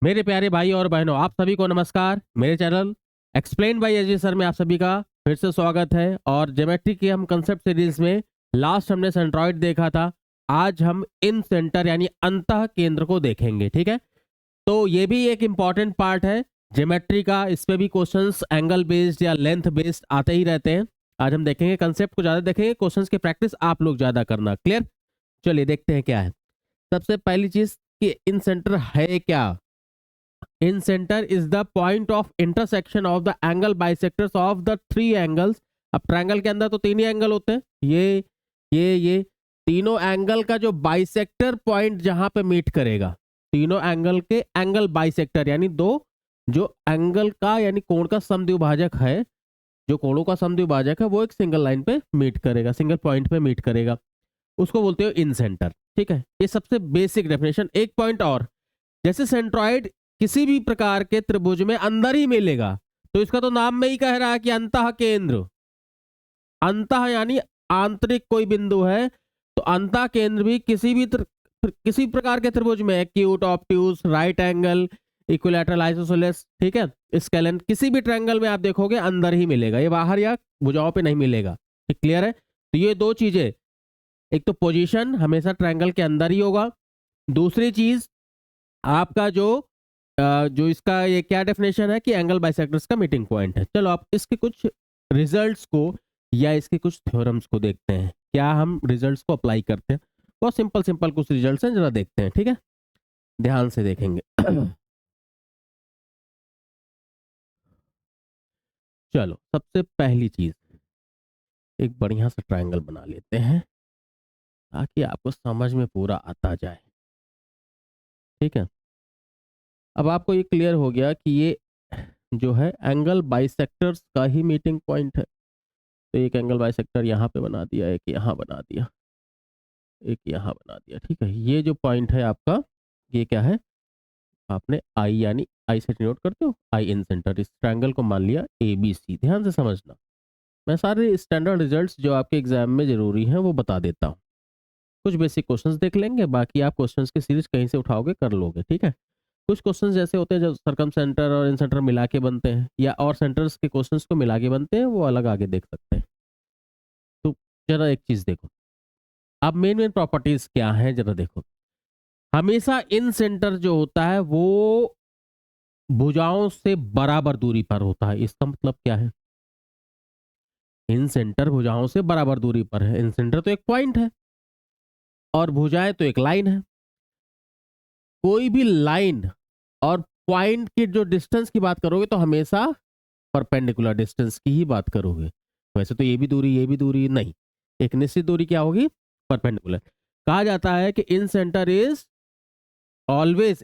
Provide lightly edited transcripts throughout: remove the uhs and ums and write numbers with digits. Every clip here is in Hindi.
मेरे प्यारे भाई और बहनों, आप सभी को नमस्कार। मेरे channel explain by AG sir में आप सभी का फिर से स्वागत है। और ज्योमेट्री की हम कंसेप्ट सीरीज में लास्ट हमने सेंट्रॉइड देखा था। आज हम इन सेंटर यानी अंतः केंद्र को देखेंगे। ठीक है, तो ये भी एक इंपॉर्टेंट पार्ट है ज्योमेट्री का। इस पे भी क्वेश्चंस एंगल बेस्ड या लेंथ बेस्ड आते ही रहते हैं। आज हम देखेंगे, कंसेप्ट को ज्यादा देखेंगे, क्वेश्चंस की प्रैक्टिस आप लोग ज्यादा करना। क्लियर? चलिए देखते हैं क्या है। सबसे पहली चीज कि इन सेंटर है क्या। In center is the point of intersection of the angle bisectors of the three angles। अब ट्रायंगल के अंदर तो तीन ही एंगल होते हैं, ये तीनों एंगल का जो बाइसेक्टर पॉइंट जहां पे मीट करेगा, तीनों एंगल के एंगल बाइसेक्टर यानी दो जो एंगल का यानी कोण का समद्विभाजक है, जो कोणों का समद्विभाजक है वो एक सिंगल लाइन पे मीट करेगा, सिंगल पॉइंट पे मीट करेगा, उसको बोलते हो इन सेंटर। ठीक है, ये सबसे बेसिक डेफिनेशन। एक पॉइंट और, जैसे सेंट्रॉइड किसी भी प्रकार के त्रिभुज में अंदर ही मिलेगा, तो इसका तो नाम में ही कह रहा है कि अंतः केंद्र। अंतः यानी आंतरिक कोई बिंदु है, तो अंतः केंद्र भी किसी प्रकार के त्रिभुज में, acute, obtuse, right angle, equilateral, isosceles, ठीक है, स्केलेन, किसी भी ट्रायंगल में आप देखोगे अंदर ही मिलेगा, ये बाहर या भुजाओं पे नहीं मिलेगा। ठीक, क्लियर है? तो ये दो चीजें, एक तो पोजीशन हमेशा ट्रायंगल के अंदर ही होगा, दूसरी चीज आपका जो इसका ये क्या डेफिनेशन है कि एंगल बाइसेक्टर्स का मीटिंग पॉइंट है। चलो आप इसके कुछ रिजल्ट्स को या इसके कुछ थ्योरम्स को देखते हैं, क्या हम रिजल्ट्स को अप्लाई करते हैं। बहुत सिंपल सिंपल कुछ रिजल्ट्स हैं, जरा देखते हैं। ठीक है, ध्यान से देखेंगे। चलो सबसे पहली चीज, एक बढ़िया सा ट्रायंगल बना लेते हैं ताकि आपको समझ में पूरा आता जाए। ठीक है, अब आपको ये क्लियर हो गया कि ये जो है एंगल बाइसेक्टर्स का ही मीटिंग पॉइंट है। तो एक एंगल बाइसेक्टर यहाँ पे बना दिया, एक यहाँ बना दिया, एक यहाँ बना दिया। ठीक है, ये जो पॉइंट है आपका, ये क्या है, आपने आई यानी आई से डिनोट करते हो, आई इन सेंटर। इस ट्रायंगल को मान लिया ए बी सी। ध्यान से समझना, मैं सारे स्टैंडर्ड रिजल्ट्स जो आपके एग्जाम में जरूरी हैं वो बता देता हूँ। कुछ बेसिक क्वेश्चंस देख लेंगे, बाकी आप क्वेश्चंस की सीरीज कहीं से उठाओगे कर लोगे। ठीक है, कुछ क्वेश्चंस जैसे होते हैं जो सर्कम सेंटर और इन सेंटर मिला के बनते हैं, या और सेंटर्स के क्वेश्चंस को मिला के बनते हैं, वो अलग आगे देख सकते हैं। तो जरा एक चीज देखो, अब मेन मेन प्रॉपर्टीज क्या है जरा देखो। हमेशा इन सेंटर जो होता है वो भुजाओं से बराबर दूरी पर होता है। इसका मतलब क्या है, इन सेंटर भुजाओं से बराबर दूरी पर है। इन सेंटर तो एक पॉइंट है और भुजाएं तो एक लाइन है। कोई भी लाइन और पॉइंट की जो डिस्टेंस की बात करोगे तो हमेशा परपेंडिकुलर डिस्टेंस की ही बात करोगे। वैसे तो ये भी दूरी नहीं, एक निश्चित दूरी क्या होगी, परपेंडिकुलर। कहा जाता है कि incentre is always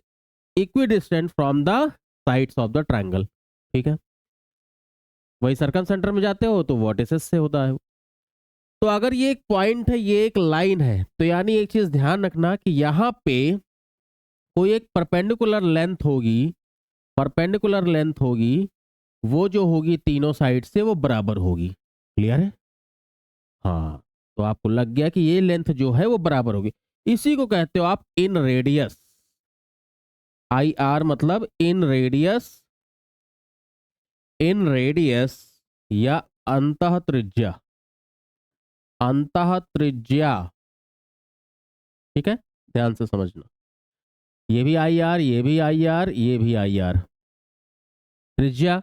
equidistant from the sides of the triangle. ठीक है, वही सर्कम सेंटर में जाते हो तो वर्टिसेस से होता है। तो अगर ये एक पॉइंट है, ये एक लाइन है, तो यानी एक चीज ध्यान रखना कि यहाँ पे कोई एक परपेंडिकुलर लेंथ होगी, परपेंडिकुलर लेंथ होगी, वो जो होगी तीनों साइड से वो बराबर होगी। क्लियर है? हाँ, तो आपको लग गया कि ये लेंथ जो है वो बराबर होगी। इसी को कहते हो आप इन रेडियस। आई आर मतलब इन रेडियस, इन रेडियस या अंतः त्रिज्या, अंतः त्रिज्या। ठीक है, ध्यान से समझना, ये भी आई आर, ये भी आई आर, ये भी आई आर। त्रिज्या,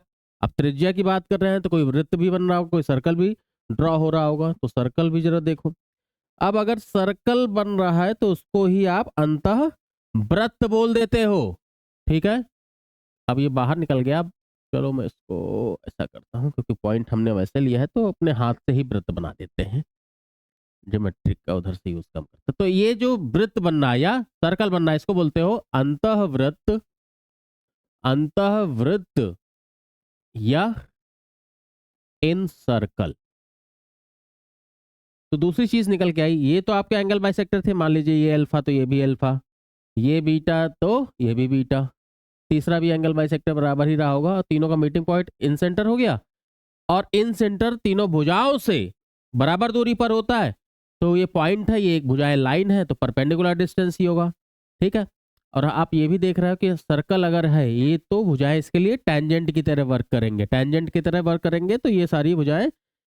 अब त्रिज्या की बात कर रहे हैं तो कोई वृत्त भी बन रहा होगा, कोई सर्कल भी ड्रॉ हो रहा होगा, तो सर्कल भी जरा देखो। अब अगर सर्कल बन रहा है तो उसको ही आप अंतः वृत्त बोल देते हो। ठीक है, अब ये बाहर निकल गया। अब चलो मैं इसको ऐसा करता हूं, क्योंकि पॉइंट हमने वैसे लिया है तो अपने हाथ से ही वृत्त बना देते हैं, ज्योमेट्रिक का उधर से यूज कम करते। तो ये जो वृत्त बनना है या सर्कल बनना है, इसको बोलते हो अंतः वृत्त, अंतः वृत्त या इन सर्कल। तो दूसरी चीज निकल के आई, ये तो आपके एंगल बाइसेक्टर थे, मान लीजिए ये अल्फा तो ये भी अल्फा, ये बीटा तो ये भी बीटा, तीसरा भी एंगल बाइसेक्टर बराबर ही रहा होगा, तीनों का मीटिंग पॉइंट इन सेंटर हो गया। और इन सेंटर तीनों भुजाओं से बराबर दूरी पर होता है, तो ये पॉइंट है, ये एक भुजाएं लाइन है, तो परपेंडिकुलर डिस्टेंस ही होगा। ठीक है, और आप ये भी देख रहे हो कि सर्कल अगर है ये तो भुजाएं इसके लिए टेंजेंट की तरह वर्क करेंगे, टेंजेंट की तरह वर्क करेंगे तो ये सारी भुजाएं,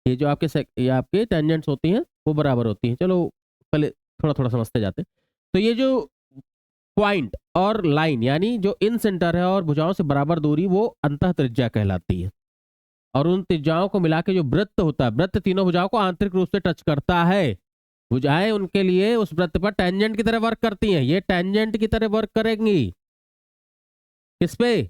ये जो ये आपके टेंजेंट्स होती हैं वो बराबर होती हैं। चलो पहले थोड़ा थोड़ा समझते जाते। तो ये जो पॉइंट और लाइन यानी जो इन सेंटर है और भुजाओं से बराबर दूरी वो अंतः त्रिज्या कहलाती है। और उन त्रिज्याओं को मिला के जो वृत्त होता है, वृत्त तीनों भुजाओं को आंतरिक रूप से टच करता है। भुजाएं उनके लिए उस वृत्त पर टेंजेंट की तरह वर्क करती हैं, ये टेंजेंट की तरह वर्क करेंगी किस पे,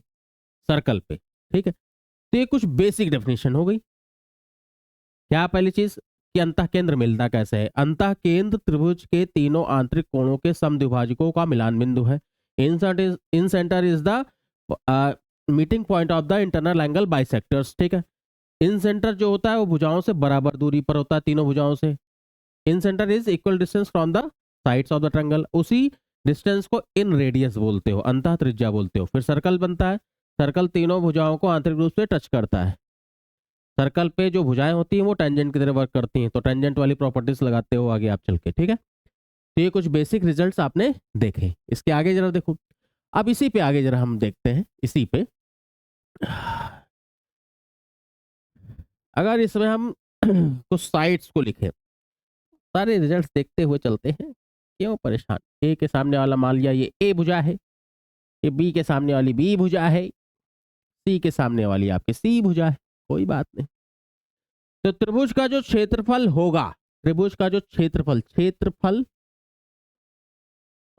सर्कल पे। ठीक है, तो ये कुछ बेसिक डेफिनेशन हो गई। क्या पहली चीज कि अंतः केंद्र मिलता कैसे है। अंतः केंद्र त्रिभुज के तीनों आंतरिक कोणों के समद्विभाजकों का मिलान बिंदु है। Incentre is the meeting point of the internal angle bisectors. ठीक है, इन सेंटर जो होता है वो भुजाओं से बराबर दूरी पर होता है, तीनों भुजाओं से। Incentre is equal distance from the sides of the triangle. उसी डिस्टेंस को इन रेडियस बोलते हो, अंतः त्रिज्या बोलते हो। फिर सर्कल बनता है, सर्कल तीनों भुजाओं को आंतरिक रूप से टच करता है। सर्कल पे जो भुजाएं होती हैं वो टेंजेंट की तरह वर्क करती हैं, तो टेंजेंट वाली प्रॉपर्टीज लगाते हो आगे आप चल के। ठीक है, तो ये कुछ बेसिक रिजल्ट्स आपने देखे। इसके आगे जरा देखो, अब इसी पे आगे जरा हम देखते हैं। इसी पे अगर इसमें हम कुछ साइड्स को लिखें, सारे रिजल्ट्स देखते हुए चलते हैं, क्यों परेशान। ए के सामने वाला मान लिया ये ए भुजा है, ये बी के सामने वाली बी भुजा है, सी के सामने वाली आपकी सी भुजा है, कोई बात नहीं। तो त्रिभुज का जो क्षेत्रफल होगा, त्रिभुज का जो क्षेत्रफल, क्षेत्रफल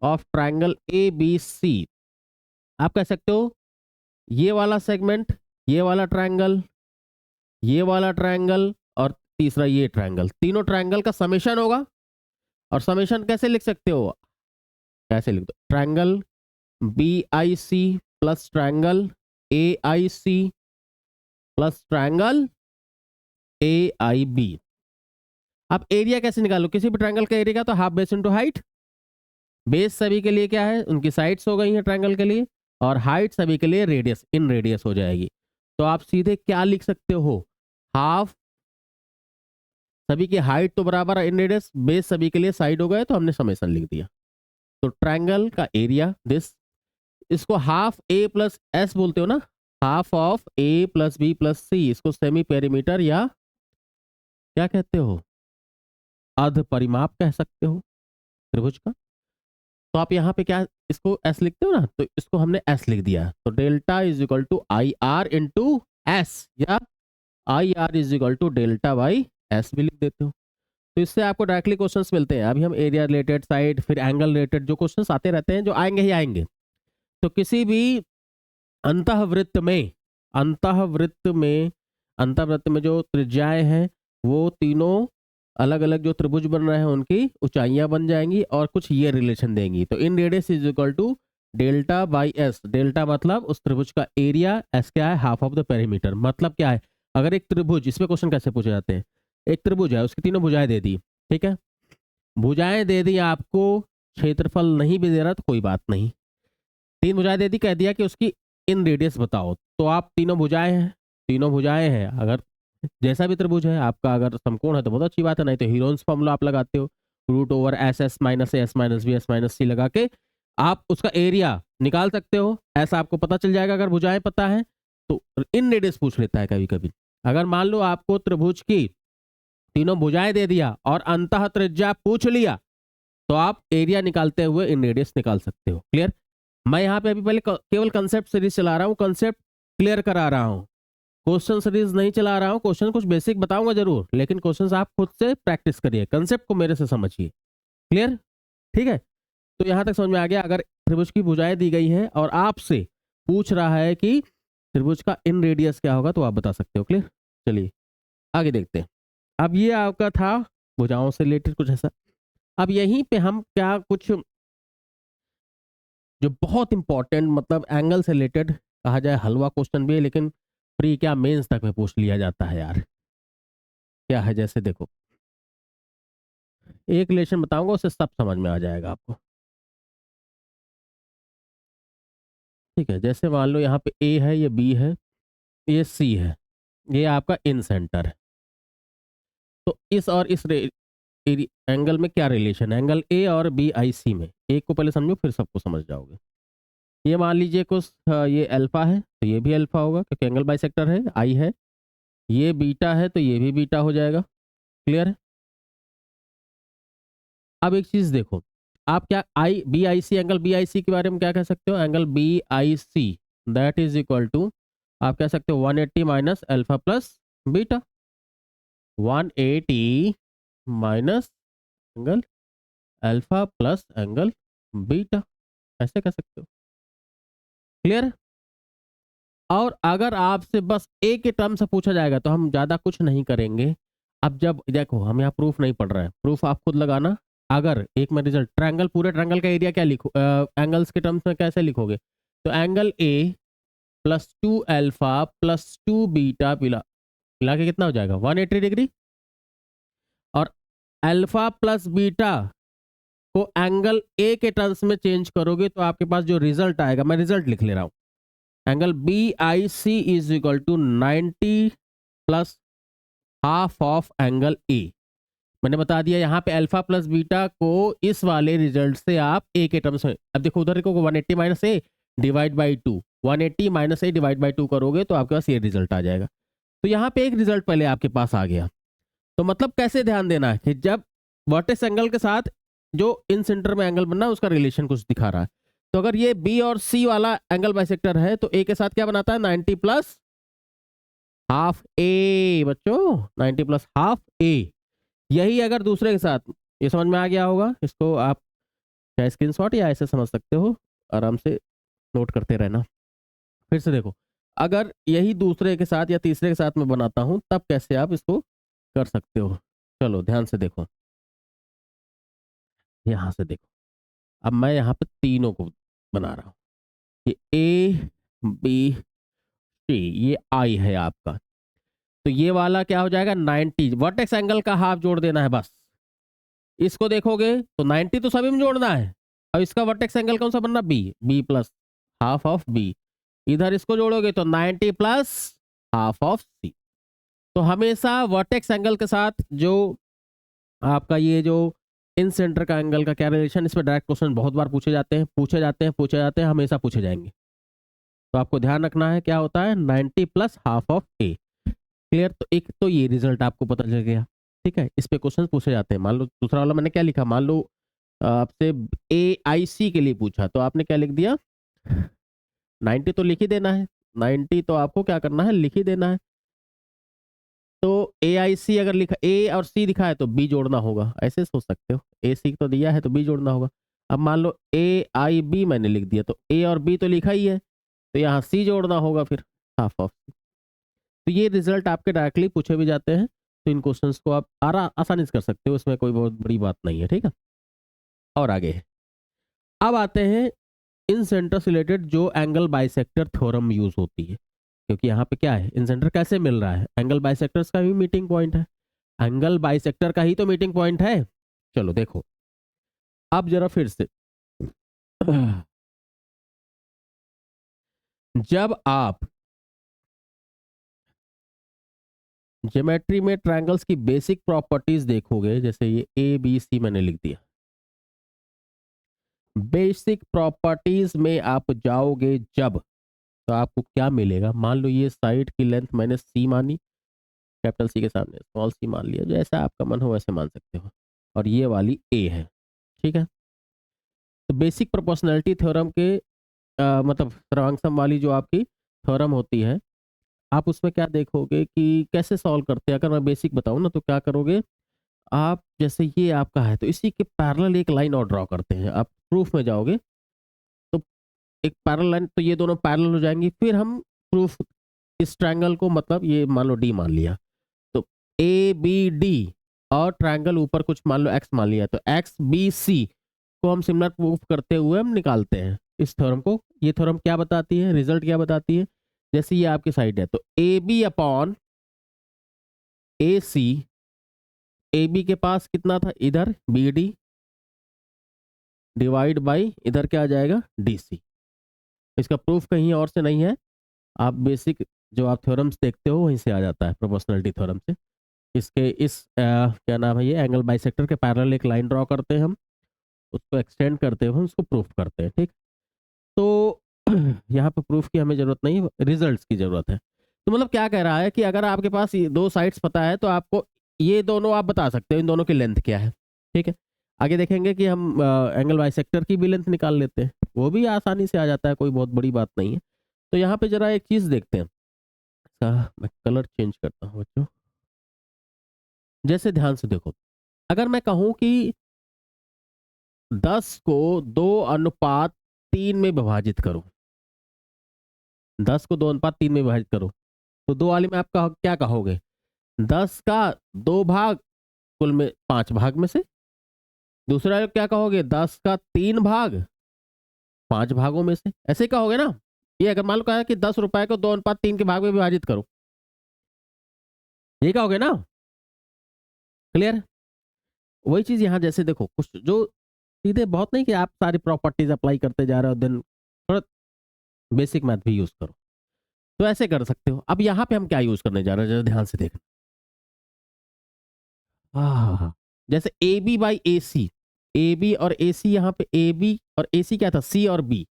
of triangle A B C, आप कह सकते हो ये वाला सेगमेंट, ये वाला ट्रायंगल, ये वाला ट्रायंगल और तीसरा ये ट्रायंगल, तीनों ट्रायंगल का समेशन होगा। और समेशन कैसे लिख सकते हो, कैसे लिख दो, triangle B I C plus triangle A I C plus triangle A I B. अब एरिया कैसे निकालो, किसी भी ट्रायंगल का एरिया तो half base into height. Base सभी के लिए क्या है, उनकी साइड्स हो गई हैं ट्रायंगल के लिए, और हाइट सभी के लिए रेडियस, इन रेडियस हो जाएगी। तो आप सीधे क्या लिख सकते हो, हाफ सभी की हाइट तो बराबर है इन रेडियस, बेस सभी के लिए साइड हो गए, तो हमने समेशन लिख दिया। तो ट्रायंगल का एरिया दिस, इसको हाफ ए प्लस एस बोलते हो ना, half of A plus B plus C, इसको सेमी पेरीमीटर या क्या कहते हो, अर्ध परिमाप कह सकते हो त्रिभुज का। तो आप यहाँ पे क्या इसको एस लिखते हो ना, तो इसको हमने एस लिख दिया। तो delta is equal to I R into S, या I R is equal to delta by S भी लिख देते हो। तो इससे आपको डायरेक्टली क्वेश्चंस मिलते हैं। अभी हम एरिया रिलेटेड, साइड, फिर एंगल रिलेटेड जो क्वेश्चंस आते रहते हैं, जो आएंगे ही आएंगे। तो किसी भी अंतःवृत्त में, अंतःवृत्त में, अंतःवृत्त में जो त्रिज्याएं हैं वो तीनों अलग अलग जो त्रिभुज बन रहे हैं उनकी ऊंचाइयां बन जाएंगी और कुछ ये रिलेशन देंगी। तो in radius is equal to delta by S. Delta मतलब उस त्रिभुज का एरिया, एस क्या है, हाफ ऑफ द पेरीमीटर। मतलब क्या है, अगर एक त्रिभुज, इसमें क्वेश्चन कैसे पूछे जाते हैं, एक त्रिभुज है उसकी तीनों भुजाएं दे दी, ठीक है, भुजाएं दे दी आपको, क्षेत्रफल नहीं भी दे रहा तो कोई बात नहीं, तीन भुजाएं दे दी, कह दिया कि उसकी इन रेडियस बताओ। तो आप तीनों भुजाएं हैं, तीनों भुजाएं हैं, अगर जैसा भी त्रिभुज है आपका, अगर समकोण है तो बहुत अच्छी बात है, नहीं तो हीरोन्स फॉर्मूला आप लगाते हो, root over S S minus S minus B S minus C लगा के आप उसका एरिया निकाल सकते हो। ऐसा आपको पता चल जाएगा अगर भुजाएं पता है तो। इन रेडियस पूछ लेता है कभी कभी। अगर मान लो आपको त्रिभुज की तीनों भुजाएं दे दिया और अंतः त्रिज्या पूछ लिया, तो आप एरिया निकालते हुए इन रेडियस निकाल सकते हो। क्लियर। मैं यहाँ पे अभी पहले केवल कंसेप्ट सीरीज चला रहा हूँ, कंसेप्ट क्लियर करा रहा हूँ, क्वेश्चन सीरीज नहीं चला रहा हूँ। क्वेश्चन कुछ बेसिक बताऊंगा जरूर, लेकिन क्वेश्चन आप खुद से प्रैक्टिस करिए, कंसेप्ट को मेरे से समझिए। क्लियर, ठीक है। तो यहां तक समझ में आ गया। अगर त्रिभुज की भुजाएं दी गई हैं और आपसे पूछ रहा है कि त्रिभुज का इन रेडियस क्या होगा, तो आप बता सकते हो। क्लियर, चलिए आगे देखते हैं। अब ये आपका था भुजाओं से रिलेटेड कुछ ऐसा। अब यहीं पे हम क्या कुछ जो बहुत इंपॉर्टेंट, मतलब एंगल से रिलेटेड कहा जाए, हलवा क्वेश्चन भी है, लेकिन प्री क्या मेंस तक में पूछ लिया जाता है यार। क्या है, जैसे देखो एक रिलेशन बताऊंगा, उससे सब समझ में आ जाएगा आपको। ठीक है, जैसे मान लो यहाँ पे ए है, ये बी है, ये सी है, ये आपका इन सेंटर है। तो इस और इस एंगल में क्या रिलेशन है, एंगल ए और बी आई सी में। एक को पहले समझो फिर सबको समझ जाओगे। ये मान लीजिए कुछ ये अल्फा है तो ये भी अल्फा होगा क्योंकि एंगल बाइसेक्टर है, आई है। ये बीटा है तो ये भी बीटा हो जाएगा। क्लियर है? अब एक चीज देखो, आप क्या I B I C angle B I C के बारे में क्या कह सकते हो? Angle B I C that is equal to, आप कह सकते हो 180 minus alpha plus beta. 180 minus angle alpha plus angle beta, ऐसे कह सकते हो। क्लियर है? और अगर आपसे बस ए के टर्म से पूछा जाएगा तो हम ज्यादा कुछ नहीं करेंगे। अब जब देखो हम यहाँ प्रूफ नहीं पढ़ रहे हैं, प्रूफ आप खुद लगाना। अगर एक में रिजल्ट ट्रायंगल, पूरे ट्रायंगल का एरिया क्या लिखो एंगल्स के टर्म्स में कैसे लिखोगे? तो angle A plus 2 alpha plus 2 beta मिला के कितना हो जाएगा? 180 डिग्री। और अल्फा प्लस बीटा को एंगल ए के टर्म्स में चेंज करोगे तो आपके पास जो रिजल्ट आएगा, मैं रिजल्ट लिख ले रहा हूं, angle B I C is equal to 90 plus half of angle A. मैंने बता दिया यहाँ पे अल्फा प्लस बीटा को इस वाले रिजल्ट से आप ए के टर्म्स में, अब देखो उधर देखो 180 minus A divide by 2, 180 minus A divide by 2 करोगे तो आपके पास ये रिजल्ट आ जाएगा। तो यहाँ पे एक रिजल्ट पहले आपके पास आ गया। तो मतलब कैसे ध्यान देना है कि जब वर्टेक्स एंगल के साथ जो इन सेंटर में एंगल बनना है उसका रिलेशन कुछ दिखा रहा है, तो अगर ये बी और सी वाला एंगल बाइसेक्टर है तो ए के साथ क्या बनाता है? 90 प्लस हाफ ए बच्चों, 90 प्लस हाफ ए। यही अगर दूसरे के साथ, ये समझ में आ गया होगा, इसको आप चाहे स्क्रीनशॉट या ऐसे समझ सकते हो, आराम से नोट करते रहना। फिर से देखो, अगर यही दूसरे के साथ या तीसरे के साथ में बनाता हूं तब कैसे आप इसको कर सकते हो। चलो ध्यान से देखो, यहां से देखो, अब मैं यहाँ पे तीनों को बना रहा हूँ। ये ए बी सी, ये आई है आपका, तो ये वाला क्या हो जाएगा? 90, वर्टेक्स एंगल का हाफ जोड़ देना है बस। इसको देखोगे तो 90 तो सभी में जोड़ना है। अब इसका वर्टेक्स एंगल कौन सा बनना? B, B plus half of B. इधर इसको जोड़ोगे तो 90 प्लस हाफ ऑफ सी। तो हमेशा वर्टेक्स एंगल के साथ जो आपका ये जो इन सेंटर का एंगल का क्या रिलेशन, इस पर डायरेक्ट क्वेश्चन बहुत बार पूछे जाते हैं, हमेशा पूछे जाएंगे। तो आपको ध्यान रखना है क्या होता है? 90 plus half of A. Clear? तो एक तो ये रिजल्ट आपको पता चल गया। ठीक है, इस पे क्वेश्चन पूछे जाते हैं। मान लो दूसरा वाला मैंने क्या लिखा, मान लो आपसे ए आई सी के लिए पूछा तो आपने क्या लिख दिया? 90 तो लिख ही देना है, 90 तो आपको क्या करना है? लिख ही देना है। तो ए आई सी अगर लिखा, ए और सी लिखा है तो बी जोड़ना होगा, ऐसे सोच सकते हो। ए सी तो दिया है तो बी जोड़ना होगा। अब मान लो ए आई बी मैंने लिख दिया तो ए और बी तो लिखा ही है, तो यहाँ सी जोड़ना होगा फिर, हाफ ऑफ। तो ये रिजल्ट आपके डायरेक्टली पूछे भी जाते हैं, तो इन क्वेश्चंस को आप आसानी से कर सकते हो, इसमें कोई बहुत बड़ी बात नहीं है। ठीक है, और आगे अब आते हैं इन सेंटर से रिलेटेड जो एंगल बाइसेक्टर थ्योरम यूज होती है, क्योंकि यहाँ पे क्या है, इन सेंटर कैसे मिल रहा है? एंगल बाइसेक्टर्स का भी मीटिंग पॉइंट है, एंगल बाइसेक्टर का ही तो मीटिंग पॉइंट है। चलो देखो, अब जरा फिर से जब आप ज्योमेट्री में ट्रायंगल्स की बेसिक प्रॉपर्टीज देखोगे, जैसे ये ए बी सी मैंने लिख दिया, बेसिक प्रॉपर्टीज में आप जाओगे जब, तो आपको क्या मिलेगा? मान लो ये साइड की लेंथ मैंने सी मानी, कैपिटल सी के सामने स्मॉल सी मान लिया, जैसा आपका मन हो वैसे मान सकते हो, और ये वाली ए है। ठीक है, तो बेसिक प्रोपोर्शनैलिटी थ्योरम के मतलब सर्वांगसम वाली जो आपकी थ्योरम होती है, आप उसमें क्या देखोगे कि कैसे सॉल्व करते हैं। अगर मैं बेसिक बताऊं ना तो क्या करोगे आप, जैसे ये आपका है तो इसी के पैरेलल एक लाइन और ड्रॉ करते हैं। आप प्रूफ में जाओगे तो एक पैरेलल लाइन, तो ये दोनों पैरेलल हो जाएंगी। फिर हम प्रूफ, इस ट्रायंगल को मतलब ये मान लो डी मान लिया, तो ए बी डी, और ट्रायंगल ऊपर कुछ मान लो एक्स मान लिया, तो एक्स बी सी को हम सिमिलर प्रूफ करते हुए हम निकालते हैं इस थ्योरम को। ये थ्योरम क्या बताती है, रिजल्ट क्या बताती है? जैसे ये आपकी साइड है तो A B upon A C, A B के पास कितना था इधर बी डी, डिवाइड बाई इधर क्या आ जाएगा? D C. इसका प्रूफ कहीं और से नहीं है, आप बेसिक जो आप थ्योरम्स देखते हो वहीं से आ जाता है, प्रोपोर्शनलिटी थ्योरम से। इसके इस क्या नाम है, ये एंगल बाइसेक्टर के पैरेलल एक लाइन ड्रॉ करते हैं हम, उसको एक्सटेंड करते हुए उसको प्रूफ करते हैं। ठीक, तो यहाँ पे प्रूफ की हमें जरूरत नहीं, रिजल्ट्स की जरूरत है। तो मतलब क्या कह रहा है कि अगर आपके पास ये दो साइड्स पता है तो आपको ये दोनों आप बता सकते हो इन दोनों की लेंथ क्या है। ठीक है, आगे देखेंगे कि हम एंगल बाइसेक्टर की भी लेंथ निकाल लेते हैं, वो भी आसानी से आ जाता है, कोई बहुत बड़ी बात नहीं है। तो यहाँ पे जरा एक चीज देखते हैं, मैं कलर चेंज करता हूँ बच्चों। जैसे ध्यान से देखो, अगर मैं कहूं कि 10 को 2:3 में विभाजित करो, 10 को 2:3 में विभाजित करो, तो दो वाली में आप क्या कहोगे? 10 का 2 भाग कुल में 5 भाग में से। दूसरा क्या कहोगे? 10 का 3 भाग 5 भागों में से, ऐसे कहोगे ना। ये अगर मान लो कहा है कि 10 रुपए को 2:3 के भाग में विभाजित करो, ये कहोगे ना। क्लियर? वही चीज यहाँ जैसे देखो, कुछ जो सीधे बहुत नहीं कि आप सारी प्रॉपर्टीज अप्लाई करते जा रहे हो, देन थोड़ा बेसिक मैथ भी यूज करो, तो ऐसे कर सकते हो। अब यहाँ पे हम क्या यूज करने जा रहे हैं, जरा ध्यान से देखना। हाँ, जैसे A B by A C, A B और ए सी, यहाँ पे ए बी और ए सी क्या था? सी और बी।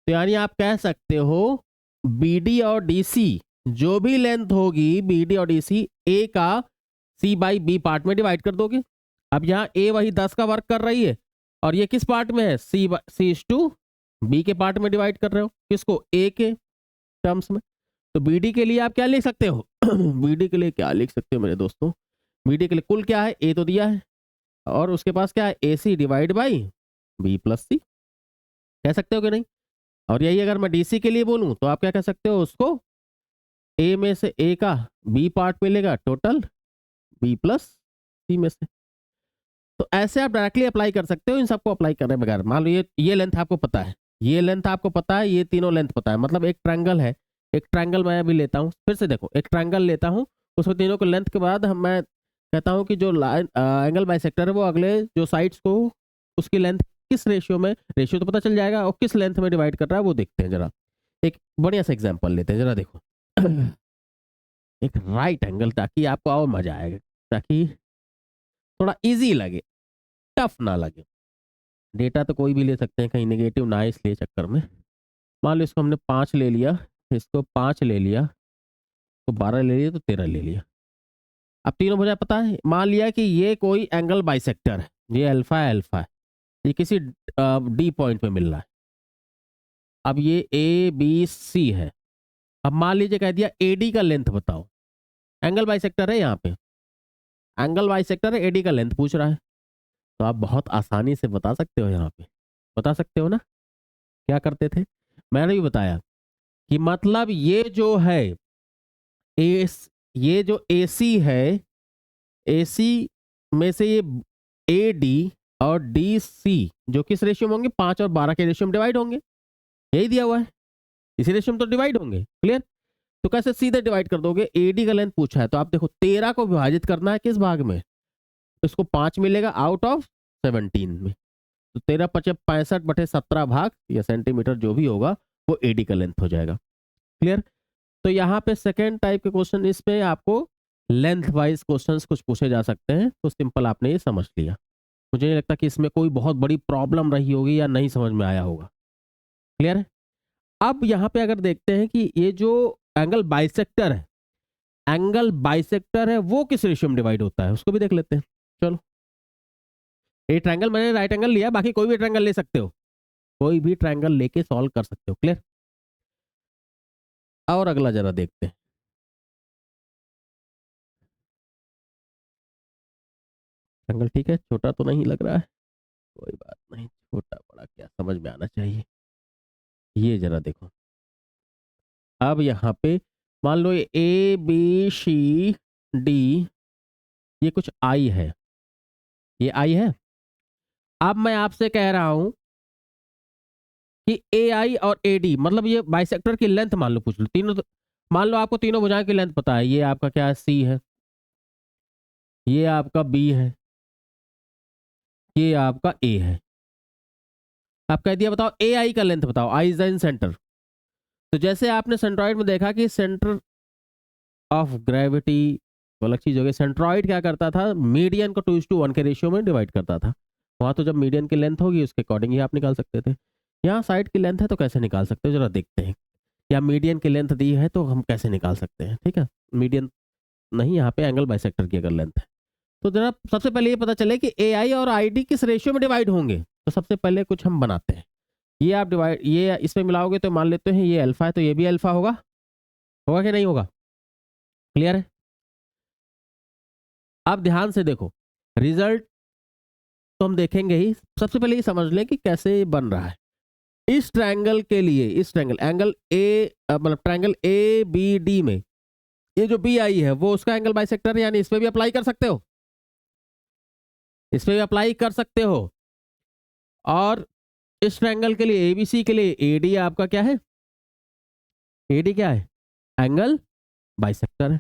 तो यानी आप कह सकते हो बी डी और डी सी, जो भी लेंथ होगी बी डी और डी सी, ए का सी बाई बी पार्ट में डिवाइड कर दोगे। अब यहाँ ए वही 10 का वर्क कर रही है, और ये किस पार्ट में है? सी इज टू बी के पार्ट में डिवाइड कर रहे हो, किसको? ए के टर्म्स में। तो बी डी के लिए आप क्या लिख सकते हो? बी डी के लिए क्या लिख सकते हो मेरे दोस्तों? बी डी के लिए कुल क्या है? ए तो दिया है, और उसके पास क्या है? ए सी डिवाइड बाई बी प्लस सी, कह सकते हो कि नहीं? और यही अगर मैं डीसी के लिए बोलूं तो आप क्या कह सकते हो उसको? ए में से ए का बी पार्ट मिलेगा, टोटल बी प्लस सी में से। तो ऐसे आप डायरेक्टली अप्लाई कर सकते हो इन सबको अप्लाई करने बगैर। मान लो ये लेंथ आपको पता है, ये लेंथ आपको पता है, ये तीनों लेंथ पता है, मतलब एक ट्रायंगल है। एक ट्रायंगल मैं अभी लेता हूँ, फिर से देखो, एक ट्रायंगल लेता हूँ, उसमें तीनों को लेंथ के बाद मैं कहता हूँ कि जो लाइन एंगल बाइसेक्टर है वो अगले जो साइड्स को उसकी लेंथ किस रेशियो में, रेशियो तो पता चल जाएगा, और किस लेंथ में डिवाइड कर रहा है वो देखते हैं। जरा एक बढ़िया सा एग्जांपल लेते हैं, जरा देखो। एक राइट एंगल, ताकि आपको और मजा आएगा, ताकि थोड़ा इजी लगे, टफ ना लगे। डेटा तो कोई भी ले सकते हैं, कहीं नेगेटिव ना आए इसलिए चक्कर में। मान लो इसको हमने 5 ले लिया, इसको 5 ले लिया, तो 12 ले लिया, तो 13 ले लिया। अब तीनों वजह पता है, मान लिया कि ये कोई एंगल बाइसेक्टर है, ये अल्फा है, अल्फा है, ये किसी डी पॉइंट पे मिल रहा है। अब ये ए बी सी है। अब मान लीजिए कह दिया एडी का लेंथ बताओ, एंगल बाइसेक्टर है यहाँ पे, एंगल बाइसेक्टर है, एडी का लेंथ पूछ रहा है। तो आप बहुत आसानी से बता सकते हो, यहाँ पे बता सकते हो ना। क्या करते थे, मैंने भी बताया कि मतलब ये जो है ये जो AC है, AC में से ये AD और DC जो किस रेशियो में होंगे? 5 और 12 के रेशियो में डिवाइड होंगे, यही दिया हुआ है, इसी रेशियो में तो डिवाइड होंगे। क्लियर? तो कैसे सीधे डिवाइड कर दोगे? AD का लेंथ पूछा है, तो आप देखो 13 को विभाजित करना है किस भाग में? तो इसको 5 मिलेगा आउट ऑफ 17 में, तो 13 5 65/17 भाग या सेंटीमीटर जो भी होगा वो AD का लेंथ हो जाएगा। क्लियर? तो यहाँ पे सेकेंड टाइप के क्वेश्चन, इसमें आपको लेंथ वाइज क्वेश्चंस कुछ पूछे जा सकते हैं, तो सिंपल आपने ये समझ लिया। मुझे नहीं लगता कि इसमें कोई बहुत बड़ी प्रॉब्लम रही होगी या नहीं समझ में आया होगा। क्लियर है? अब यहाँ पे अगर देखते हैं कि ये जो एंगल बाइसेक्टर है, एंगल बाइसेक्टर है वो किस रेशियो में डिवाइड होता है, उसको भी देख लेते हैं। चलो, ये ट्रायंगल मैंने राइट एंगल लिया, बाकी कोई भी ट्रायंगल ले सकते हो, कोई भी ट्रायंगल लेके सॉल्व कर सकते हो। क्लियर? और अगला जरा देखते हैं। ट्रायंगल ठीक है, छोटा तो नहीं लग रहा है, कोई बात नहीं, छोटा बड़ा क्या समझ में आना चाहिए। ये जरा देखो, अब यहाँ पे मान लो ये ABCD, ये कुछ आई है, ये आई है। अब मैं आपसे कह रहा हूं कि AI और AD, मतलब ये बाइसेक्टर की लेंथ मान लो पूछ लो, तीनों मान लो आपको तीनों भुजाओं की लेंथ पता है। ये आपका क्या है? C है, ये आपका B है, ये आपका A है। आप कह दिया बताओ AI का लेंथ बताओ, आई इज इन सेंटर। तो जैसे आपने सेंट्रॉइड में देखा कि सेंटर ऑफ ग्रेविटी तो अलग चीज हो गई, सेंट्रॉइड क्या करता था? मीडियन को 2:1 के रेशियो में डिवाइड करता था। वहां तो जब मीडियन की लेंथ होगी उसके अकॉर्डिंग ही आप निकाल सकते थे। यहाँ साइड की लेंथ है तो कैसे निकाल सकते हो, जरा देखते हैं। या मीडियन की लेंथ दी है तो हम कैसे निकाल सकते हैं, ठीक है। मीडियन नहीं, यहाँ पे एंगल बाइसेक्टर की अगर लेंथ है तो जरा सबसे पहले ये पता चले कि ए आई और आई डी किस रेशियो में डिवाइड होंगे। तो सबसे पहले कुछ हम बनाते हैं। ये आप डिवाइड, ये इसमें मिलाओगे तो मान लेते हैं ये अल्फा है तो ये भी अल्फा होगा, होगा कि नहीं होगा? क्लियर है? आप ध्यान से देखो, रिजल्ट तो हम देखेंगे ही। सबसे पहले ये समझ लें कि कैसे ये बन रहा है। इस ट्रायंगल के लिए, इस ट्रायंगल एंगल ए मतलब ट्रायंगल ए बी डी में ये जो बी आई है वो उसका एंगल बाइसेक्टर है, यानी इस पे भी अप्लाई कर सकते हो, इस पे भी अप्लाई कर सकते हो। और इस ट्रायंगल के लिए एबीसी के लिए एडी आपका क्या है? एडी क्या है? एंगल बाइसेक्टर है।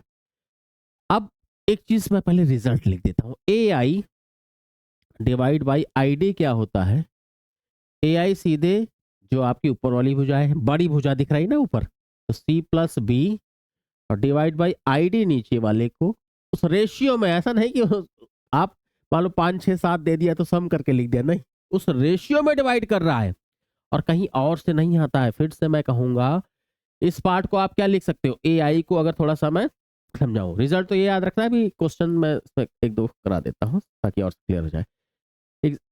अब एक चीज मैं पहले रिजल्ट लिख देता हूं। A I divide by I D क्या होता है? ए आई सीधे जो आपकी ऊपर वाली भुजा है, बड़ी भुजा दिख रही है ना ऊपर, तो सी प्लस बी और डिवाइड बाई आई डी नीचे वाले को उस रेशियो में, ऐसा नहीं कि आप मान लो 5 6 7 दे दिया तो सम करके लिख दिया, नहीं, उस रेशियो में डिवाइड कर रहा है और कहीं और से नहीं आता है। फिर से मैं कहूंगा, इस पार्ट को आप क्या लिख सकते हो? ए आई को अगर थोड़ा सा मैं समझाऊं, रिजल्ट तो ये याद रखना है, भी क्वेश्चन में एक दो करा देता हूं ताकि और क्लियर हो जाए।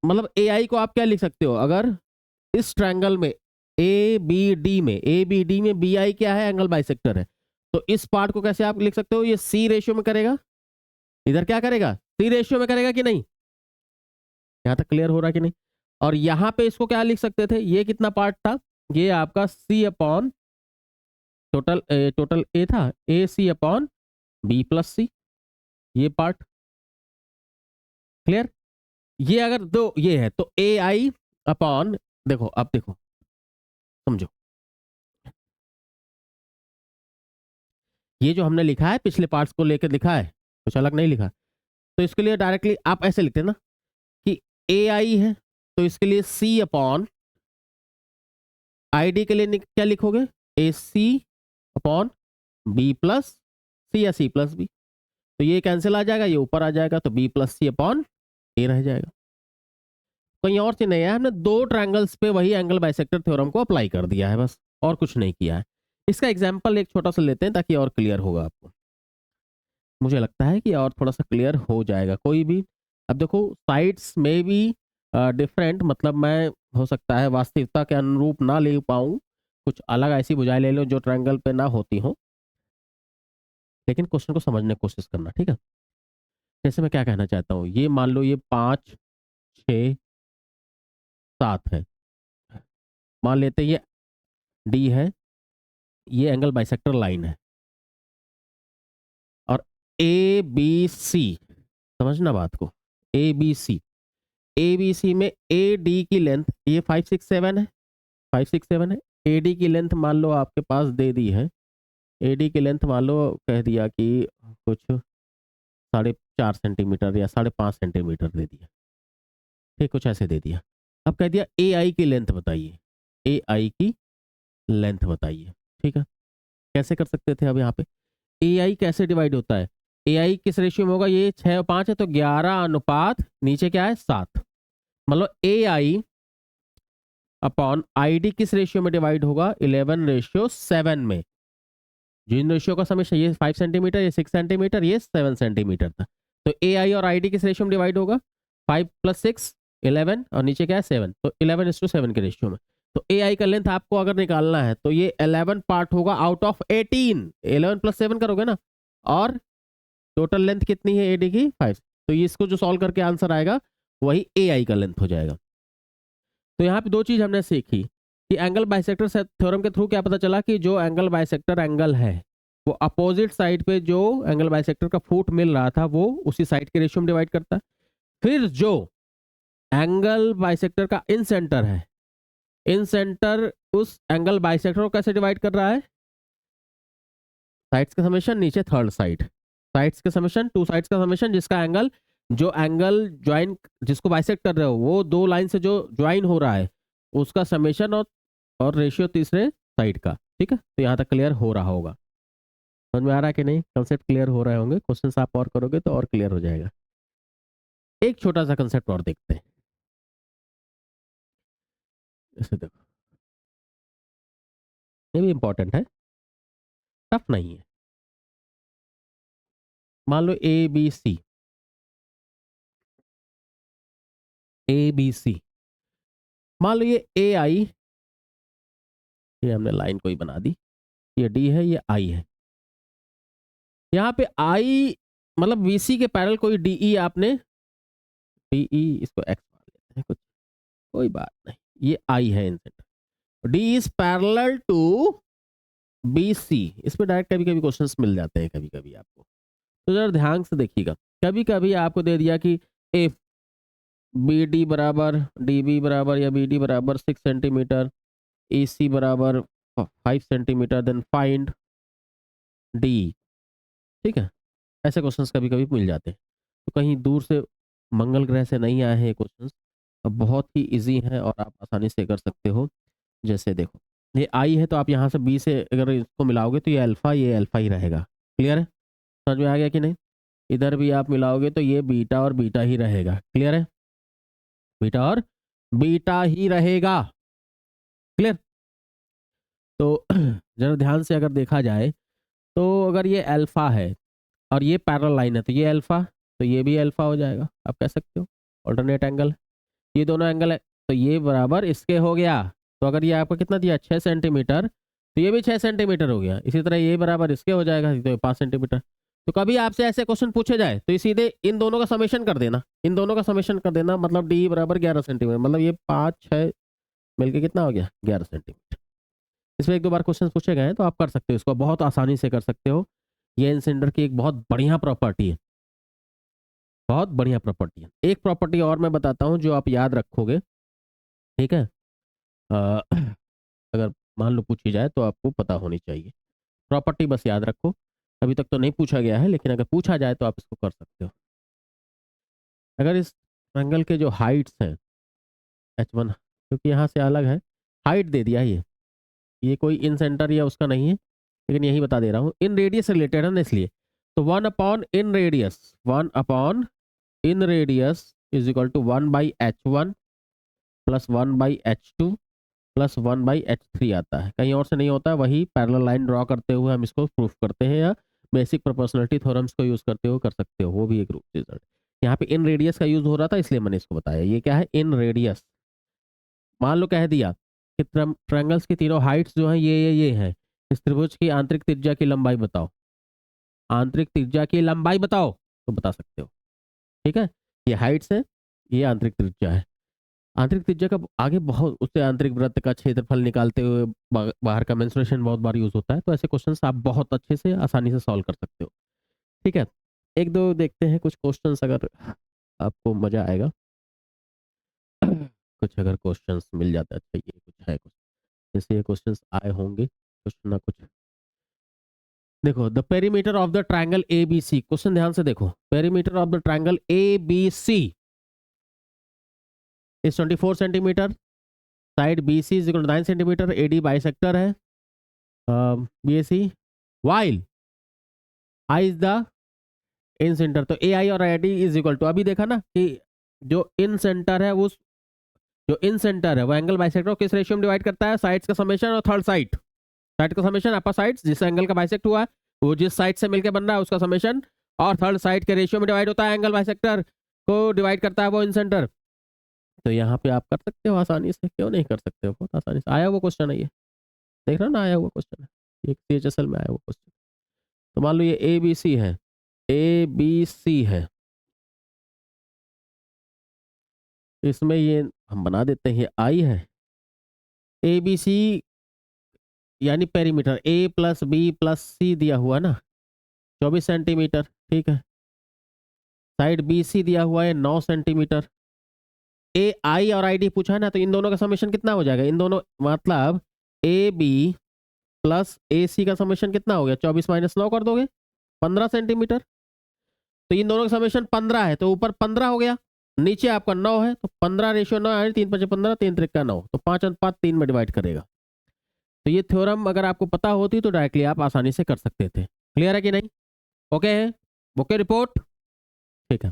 मतलब ए आई को आप क्या लिख सकते हो? अगर इस ट्रायंगल में ए बी डी में बी आई क्या है? एंगल बाइसेक्टर है। तो इस पार्ट को कैसे आप लिख सकते हो? ये सी रेशियो में करेगा, इधर क्या करेगा? सी रेशियो में करेगा कि नहीं? यहां तक क्लियर हो रहा है कि नहीं? और यहां पे इसको क्या लिख सकते थे? ये कितना पार्ट था? ये आपका सी अपॉन टोटल, टोटल ए था, ए सी अपॉन बी प्लस सी, ये पार्ट क्लियर। ये अगर दो ये है तो ए आई अपॉन, देखो अब देखो समझो, ये जो हमने लिखा है पिछले पार्ट्स को लेकर लिखा है, कुछ अलग नहीं लिखा। तो इसके लिए डायरेक्टली आप ऐसे लिखते हैं ना कि ए आई है तो इसके लिए सी अपॉन आई डी के लिए क्या लिखोगे? ए सी अपॉन बी प्लस सी या सी प्लस बी। तो ये कैंसिल आ जाएगा, ये ऊपर आ जाएगा, तो बी प्लस सी अपॉन ए रह जाएगा। कहीं और से नहीं है, हमने दो ट्रायंगल्स पे वही एंगल बाइसेक्टर थ्योरम को अप्लाई कर दिया है बस, और कुछ नहीं किया है। इसका एग्जाम्पल एक छोटा सा लेते हैं ताकि और क्लियर होगा आपको। मुझे लगता है कि और थोड़ा सा क्लियर हो जाएगा कोई भी। अब देखो साइड्स में भी डिफरेंट, मतलब मैं हो सकता है वास्तविकता के अनुरूप ना ले पाऊँ, कुछ अलग ऐसी भुजाएं ले लो जो ट्रायंगल पे ना होती हो, लेकिन क्वेश्चन को समझने की कोशिश करना, ठीक है। जैसे मैं क्या कहना चाहता हूँ, ये मान लो ये 5 6 7 है, मान लेते हैं ये डी है, ये एंगल बाइसेक्टर लाइन है, और ए बी सी, समझना बात को, ए बी सी में ए डी की लेंथ ये 5 6 7 है, 5 6 7 है। ए डी की लेंथ मान लो आपके पास दे दी है, ए डी की लेंथ मान लो कह दिया कि कुछ 4.5 सेंटीमीटर या 5.5 सेंटीमीटर दे दिया, ठीक, कुछ ऐसे दे दिया। अब कह दिया ए आई की लेंथ बताइए, ए आई की लेंथ बताइए, ठीक है। कैसे कर सकते थे? अब यहाँ पे ए आई कैसे डिवाइड होता है? ए आई किस रेशियो में होगा? ये 6 और 5 है तो 11 अनुपात नीचे क्या है? 7। मतलब ए आई अपॉन आई डी किस रेशियो में डिवाइड होगा? 11:7 में। जिन रेशियो का समेशन, ये 5 सेंटीमीटर, ये 6 सेंटीमीटर, ये 7 सेंटीमीटर था, तो ए आई और आई डी किस रेशियो में डिवाइड होगा? 5 + 6 11 और नीचे क्या है? 7, तो 11:7 के रेशियो में। तो ए आई का लेंथ आपको अगर निकालना है तो ये 11 पार्ट होगा आउट ऑफ 18, 11 + 7 करोगे ना, और टोटल लेंथ कितनी है ए डी की? 5। तो ये इसको जो सॉल्व करके आंसर आएगा वही ए आई का लेंथ हो जाएगा। तो यहाँ पे दो चीज हमने सीखी कि एंगल बाइसेक्टर थ्योरम के थ्रू क्या पता चला कि जो एंगल बाइसेक्टर एंगल है वो अपोजिट साइड पे जो एंगल बाइसेक्टर का फुट मिल रहा था वो उसी साइड के रेशियो में डिवाइड करता है। फिर जो एंगल बाइसेक्टर का इन सेंटर है, इन सेंटर उस एंगल बाइसेक्टर को कैसे डिवाइड कर रहा है? साइड्स का समेशन नीचे थर्ड साइड, साइड्स के समेशन, टू साइड्स का समेशन, जिसका एंगल, जो एंगल ज्वाइन जिसको बाइसेक्ट कर रहे हो वो दो लाइन से जो ज्वाइन हो रहा है उसका समेशन, और रेशियो तीसरे साइड का, ठीक है। तो यहाँ तक क्लियर हो रहा होगा, समझ में आ रहा है कि नहीं? कंसेप्ट क्लियर हो रहे होंगे, क्वेश्चन आप और करोगे तो और क्लियर हो जाएगा। एक छोटा सा कंसेप्ट और देखते हैं, जैसे देखो ये भी इंपॉर्टेंट है, टफ नहीं है। मान लो ए बी सी, ए बी सी, मान लो ये ए आई, ये हमने लाइन कोई बना दी, ये डी है, ये आई है। यहाँ पे आई मतलब बीसी के पैरेलल कोई डीई आपने, डीई इसको एक्स मान लेते हैं, कुछ कोई बात नहीं, ये आई है incentre, D is parallel to B C. इसमें डायरेक्ट कभी कभी क्वेश्चंस मिल जाते हैं कभी कभी आपको, तो जरा ध्यान से देखिएगा। कभी कभी आपको दे दिया कि इफ बी डी बराबर डी बी बराबर या बी डी बराबर 6 सेंटीमीटर, ए सी बराबर 5 सेंटीमीटर, देन फाइंड डी। ठीक है, ऐसे क्वेश्चंस कभी कभी मिल जाते हैं। तो कहीं दूर से मंगल ग्रह से नहीं आए हैं क्वेश्चंस, बहुत ही इजी हैं और आप आसानी से कर सकते हो। जैसे देखो ये आई है, तो आप यहाँ से बी से अगर इसको मिलाओगे तो ये अल्फा ही रहेगा। क्लियर है, समझ में आ गया कि नहीं? इधर भी आप मिलाओगे तो ये बीटा और बीटा ही रहेगा। क्लियर है, बीटा और बीटा ही रहेगा। क्लियर, तो जरा ध्यान से अगर देखा जाए तो अगर ये अल्फा है और ये पैरेलल लाइन है तो ये अल्फा, तो ये भी अल्फा हो जाएगा, आप कह सकते हो ऑल्टरनेट एंगल। ये दोनों एंगल है तो ये बराबर इसके हो गया। तो अगर ये आपको कितना दिया 6 सेंटीमीटर, तो ये भी 6 सेंटीमीटर हो गया। इसी तरह ये बराबर इसके हो जाएगा, तो 5 सेंटीमीटर। तो कभी आपसे ऐसे क्वेश्चन पूछे जाए तो ये सीधे इन दोनों का समेशन कर देना, इन दोनों का समेशन कर देना, मतलब डी बराबर 11 सेंटीमीटर, मतलब ये 5 6 मिलके कितना हो गया 11 सेंटीमीटर। इसमें एक दो बार क्वेश्चन पूछे गए हैं तो आप कर सकते हो, इसको बहुत आसानी से कर सकते हो। ये इंसिलेंडर की एक बहुत बढ़िया प्रॉपर्टी है, बहुत बढ़िया प्रॉपर्टी है। एक प्रॉपर्टी और मैं बताता हूँ जो आप याद रखोगे। ठीक है, अ, अगर मान लो पूछी जाए तो आपको पता होनी चाहिए प्रॉपर्टी, बस याद रखो। अभी तक तो नहीं पूछा गया है, लेकिन अगर पूछा जाए तो आप इसको कर सकते हो। अगर इस एंगल के जो हाइट्स हैं H1, क्योंकि यहाँ से अलग है, हाइट दे दिया ये कोई इन सेंटर या उसका नहीं है, लेकिन यही बता दे रहा हूँ, इन रेडियस रिलेटेड है ना इसलिए। तो 1/in radius, 1/in radius is equal to 1/h1 plus 1/h2 plus 1/h3 आता है। कहीं और से नहीं होता है, वही पैरेलल लाइन ड्रॉ करते हुए हम इसको प्रूफ करते हैं, या बेसिक प्रोपोर्शनलिटी थ्योरम्स को यूज करते हुए कर सकते हो, वो भी एक रूप रिजल्ट। यहाँ पे इन रेडियस का यूज हो रहा था इसलिए मैंने इसको बताया। ये क्या है, इन रेडियस। मान लो कह दिया कि ट्रायंगल्स की तीनों हाइट्स जो है ये है, इस त्रिभुज की आंतरिक त्रिज्या की लंबाई बताओ, आंतरिक त्रिज्या की लंबाई बताओ, तो बता सकते हो। ठीक है, ये हाइट्स है, ये आंतरिक त्रिज्या है। आंतरिक त्रिज्या का आगे बहुत, उससे आंतरिक वृत्त का क्षेत्रफल निकालते हुए बाहर का मेंसुरेशन बहुत बार यूज होता है, तो ऐसे क्वेश्चंस आप बहुत अच्छे से आसानी से सॉल्व कर सकते हो। ठीक है, एक दो देखते हैं कुछ क्वेश्चंस, अगर आपको मजा आएगा। कुछ अगर क्वेश्चंस मिल जाता है, अच्छा ये कुछ है, कुछ जैसे ये क्वेश्चंस आए होंगे कुछ ना कुछ। देखो, the perimeter of the triangle A B C, question ध्यान से देखो, perimeter of the triangle A B C is 24 centimetre, side B C is 9 centimetre, A D bisector है B A C, while I is the in centre. तो ए आई और I D is equal to, अभी देखा ना कि जो इन सेंटर है उस, जो इन सेंटर है वो एंगल बाइसेक्टर को किस रेशियो में डिवाइड करता है, साइड्स का समेशन और थर्ड साइड, साइड का समेशन, अपर साइड जिस एंगल का बाइसेक्ट हुआ है वो जिस साइड से मिलकर बन रहा है उसका समेशन, और थर्ड साइड के रेशियो में डिवाइड होता है, एंगल बाइसेक्टर को डिवाइड करता है वो इन सेंटर। तो यहाँ पे आप कर सकते हो आसानी से, क्यों नहीं कर सकते हो, बहुत आसानी से। आया हुआ क्वेश्चन है ये, देख रहा ना, आया हुआ क्वेश्चन है, ये CHSL में आया हुआ क्वेश्चन। तो मान लो ये ए बी सी है, ए बी सी है, इसमें ये हम बना देते हैं, ये आई है, ए बी सी यानी पेरीमीटर ए प्लस बी प्लस सी दिया हुआ ना 24 सेंटीमीटर। ठीक है, साइड बी सी दिया हुआ है 9 सेंटीमीटर। ए आई और आई डी पूछा है ना, तो इन दोनों का समेशन कितना हो जाएगा, इन दोनों मतलब ए बी प्लस ए सी का समेशन कितना हो गया, 24 - 9 कर दोगे 15 सेंटीमीटर। तो इन दोनों का समेशन 15 है, तो ऊपर 15 हो गया, नीचे आपका 9 है, तो 15/9 है, 3×5 = 15, 3×3 = 9, तो 5/5 3 में डिवाइड करेगा। तो ये थ्योरम अगर आपको पता होती तो डायरेक्टली आप आसानी से कर सकते थे। क्लियर है कि नहीं? ओके है, ओके रिपोर्ट। ठीक है,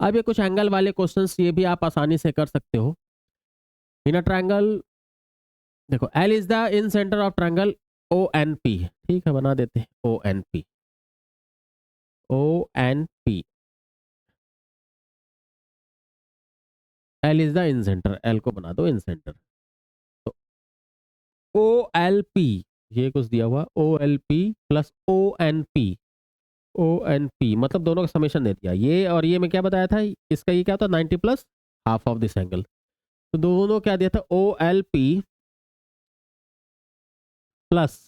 अब ये कुछ एंगल वाले क्वेश्चंस ये भी आप आसानी से कर सकते हो। इन अ ट्रायंगल, देखो L is the in center of triangle O N P, ठीक है बना देते हैं O N P, O N P, L is the in center, L को बना दो इन सेंटर। तो ओ एल पी, ये कुछ दिया हुआ O L P plus O N P, O N P मतलब दोनों का समेशन दे दिया, ये और ये मैं क्या बताया था, इसका ये क्या होता है 90 plus half of this angle, तो दोनों क्या दिया था O L P plus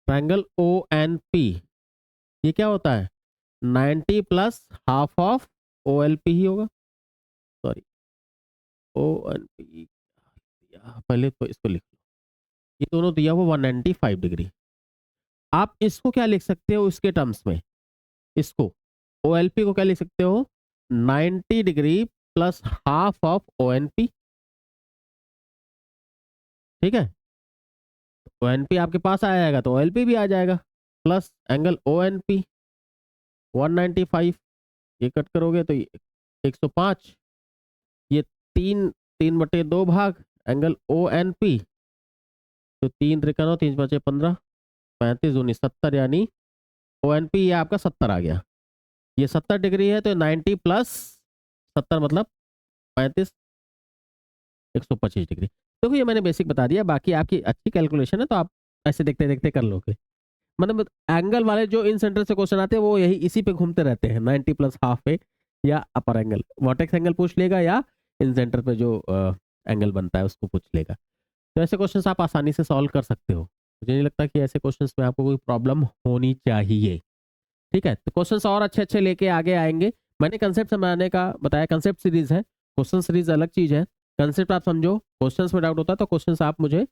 triangle O N P, ये क्या होता है 90 plus half of O L P ही होगा, सॉरी ओ एन पी, पहले तो इसको लिख लो, ये दोनों दिया हुआ 195 डिग्री। आप इसको क्या लिख सकते हो इसके टर्म्स में, इसको ओ एल पी को क्या लिख सकते हो 90 degree plus half of O N P, ठीक है, ओ एन पी आपके पास आ जाएगा तो ओ एल पी भी आ जाएगा, plus angle O N P 195, ये कट करोगे तो 105, ये तीन, 3/2 भाग एंगल ओ एन पी, तो 3 × 3 = 9, 3 × 5 = 15, 35 दूनी 70, यानी ओ एन पी ये आपका 70 आ गया, ये 70 डिग्री है तो 90 प्लस 70 मतलब 35, 125 डिग्री। देखो ये मैंने बेसिक बता दिया, बाकी आपकी अच्छी कैलकुलेशन है तो आप ऐसे देखते देखते कर लोगे, मतलब एंगल वाले जो इन सेंटर से क्वेश्चन आते हैं वो यही इसी पे घूमते रहते हैं, 90 प्लस हाफ पे या अपर एंगल, वर्टेक्स एंगल पूछ लेगा या इन सेंटर पे जो एंगल बनता है उसको पूछ लेगा। तो ऐसे क्वेश्चंस आप आसानी से सॉल्व कर सकते हो, मुझे नहीं लगता कि ऐसे क्वेश्चंस में आपको कोई प्रॉब्लम होनी चाहिए, ठीक है। तो क्वेश्चंस और अच्छे अच्छे लेके आगे आएंगे, मैंने कंसेप्ट समझाने का बताया, कंसेप्ट सीरीज है, क्वेश्चन सीरीज अलग चीज है, कंसेप्ट आप समझो, क्वेश्चंस में डाउट होता है तो क्वेश्चंस आप मुझे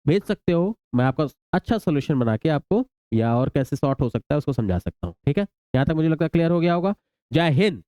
भेज सकते हो, मैं आपका अच्छा सोल्यूशन बना के आपको या और कैसे सॉर्ट हो सकता है उसको समझा सकता हूँ, ठीक है। यहाँ तक मुझे लगता है क्लियर हो गया होगा। जय हिंद।